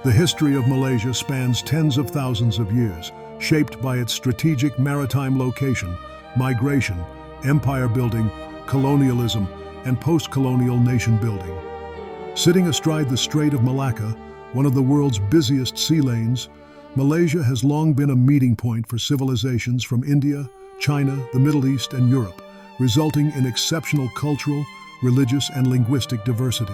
The history of Malaysia spans tens of thousands of years, shaped by its strategic maritime location, migration, empire building, colonialism, and post-colonial nation building. Sitting astride the Strait of Malacca, one of the world's busiest sea lanes, Malaysia has long been a meeting point for civilizations from India, China, the Middle East, and Europe, resulting in exceptional cultural, religious, and linguistic diversity.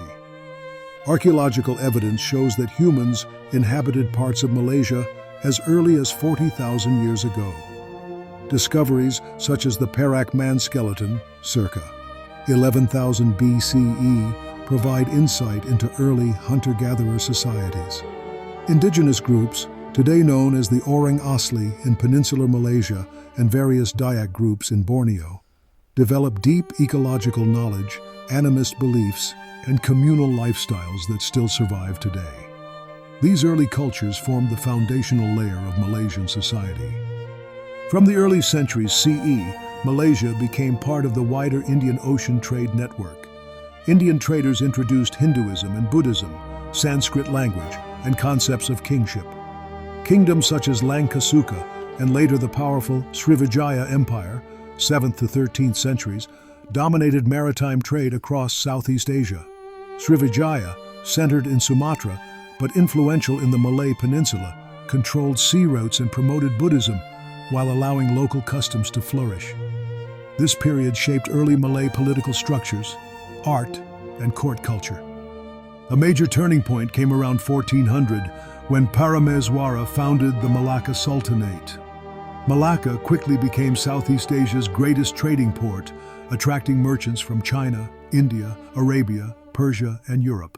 Archaeological evidence shows that humans inhabited parts of Malaysia as early as 40,000 years ago. Discoveries such as the Perak man skeleton, circa 11,000 BCE, provide insight into early hunter-gatherer societies. Indigenous groups, today known as the Orang Asli in peninsular Malaysia and various Dayak groups in Borneo, develop deep ecological knowledge, animist beliefs, and communal lifestyles that still survive today. These early cultures formed the foundational layer of Malaysian society. From the early centuries CE, Malaysia became part of the wider Indian Ocean trade network. Indian traders introduced Hinduism and Buddhism, Sanskrit language, and concepts of kingship. Kingdoms such as Langkasuka and later the powerful Srivijaya Empire, 7th to 13th centuries, dominated maritime trade across Southeast Asia. Srivijaya, centered in Sumatra but influential in the Malay Peninsula, controlled sea routes and promoted Buddhism while allowing local customs to flourish. This period shaped early Malay political structures, art, and court culture. A major turning point came around 1400 when Parameswara founded the Malacca Sultanate. Malacca quickly became Southeast Asia's greatest trading port, attracting merchants from China, India, Arabia, Persia, and Europe.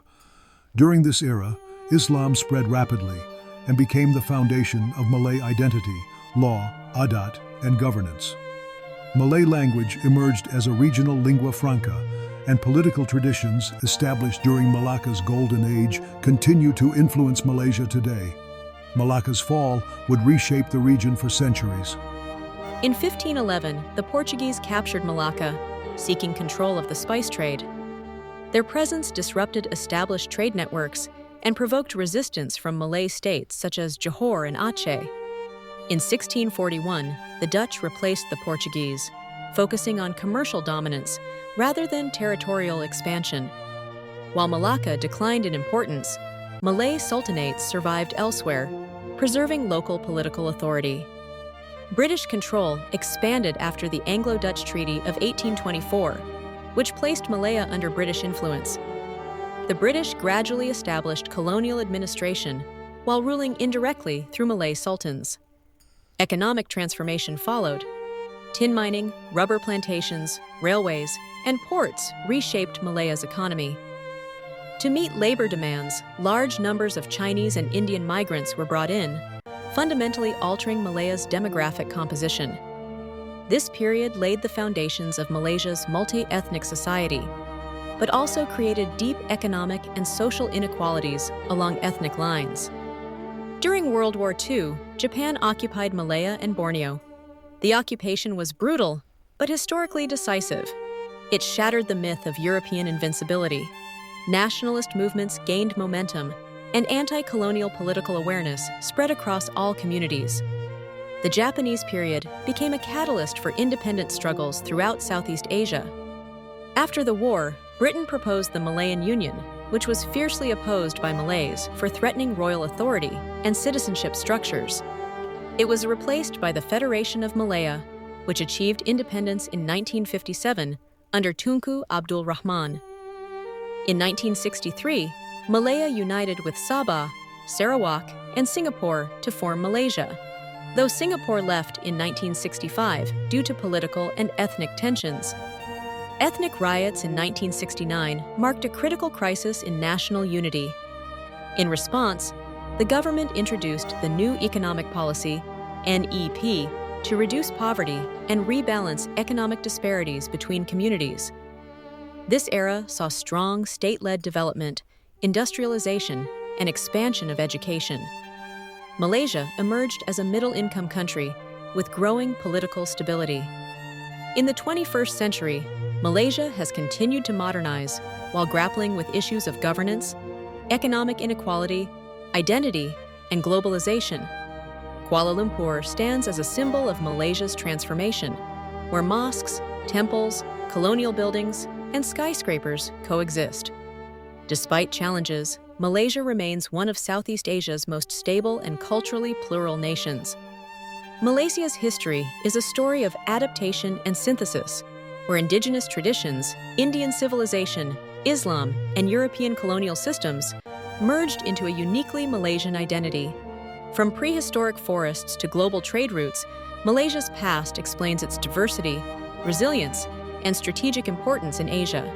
During this era, Islam spread rapidly and became the foundation of Malay identity, law, adat, and governance. Malay language emerged as a regional lingua franca, and political traditions established during Malacca's golden age continue to influence Malaysia today. Malacca's fall would reshape the region for centuries. In 1511, the Portuguese captured Malacca, seeking control of the spice trade. Their presence disrupted established trade networks and provoked resistance from Malay states such as Johor and Aceh. In 1641, the Dutch replaced the Portuguese, focusing on commercial dominance rather than territorial expansion. While Malacca declined in importance, Malay sultanates survived elsewhere, preserving local political authority. British control expanded after the Anglo-Dutch Treaty of 1824, which placed Malaya under British influence. The British gradually established colonial administration while ruling indirectly through Malay sultans. Economic transformation followed. Tin mining, rubber plantations, railways, and ports reshaped Malaya's economy. To meet labor demands, large numbers of Chinese and Indian migrants were brought in, fundamentally altering Malaya's demographic composition. This period laid the foundations of Malaysia's multi-ethnic society, but also created deep economic and social inequalities along ethnic lines. During World War II, Japan occupied Malaya and Borneo. The occupation was brutal, but historically decisive. It shattered the myth of European invincibility. Nationalist movements gained momentum, and anti-colonial political awareness spread across all communities. The Japanese period became a catalyst for independence struggles throughout Southeast Asia. After the war, Britain proposed the Malayan Union, which was fiercely opposed by Malays for threatening royal authority and citizenship structures. It was replaced by the Federation of Malaya, which achieved independence in 1957 under Tunku Abdul Rahman. In 1963, Malaya united with Sabah, Sarawak, and Singapore to form Malaysia, though Singapore left in 1965 due to political and ethnic tensions. Ethnic riots in 1969 marked a critical crisis in national unity. In response, the government introduced the new economic policy, NEP, to reduce poverty and rebalance economic disparities between communities. This era saw strong state-led development, industrialization, and expansion of education. Malaysia emerged as a middle-income country with growing political stability. In the 21st century, Malaysia has continued to modernize while grappling with issues of governance, economic inequality, identity, and globalization. Kuala Lumpur stands as a symbol of Malaysia's transformation, where mosques, temples, colonial buildings, and skyscrapers coexist. Despite challenges, Malaysia remains one of Southeast Asia's most stable and culturally plural nations. Malaysia's history is a story of adaptation and synthesis, where indigenous traditions, Indian civilization, Islam, and European colonial systems merged into a uniquely Malaysian identity. From prehistoric forests to global trade routes, Malaysia's past explains its diversity, resilience, and strategic importance in Asia.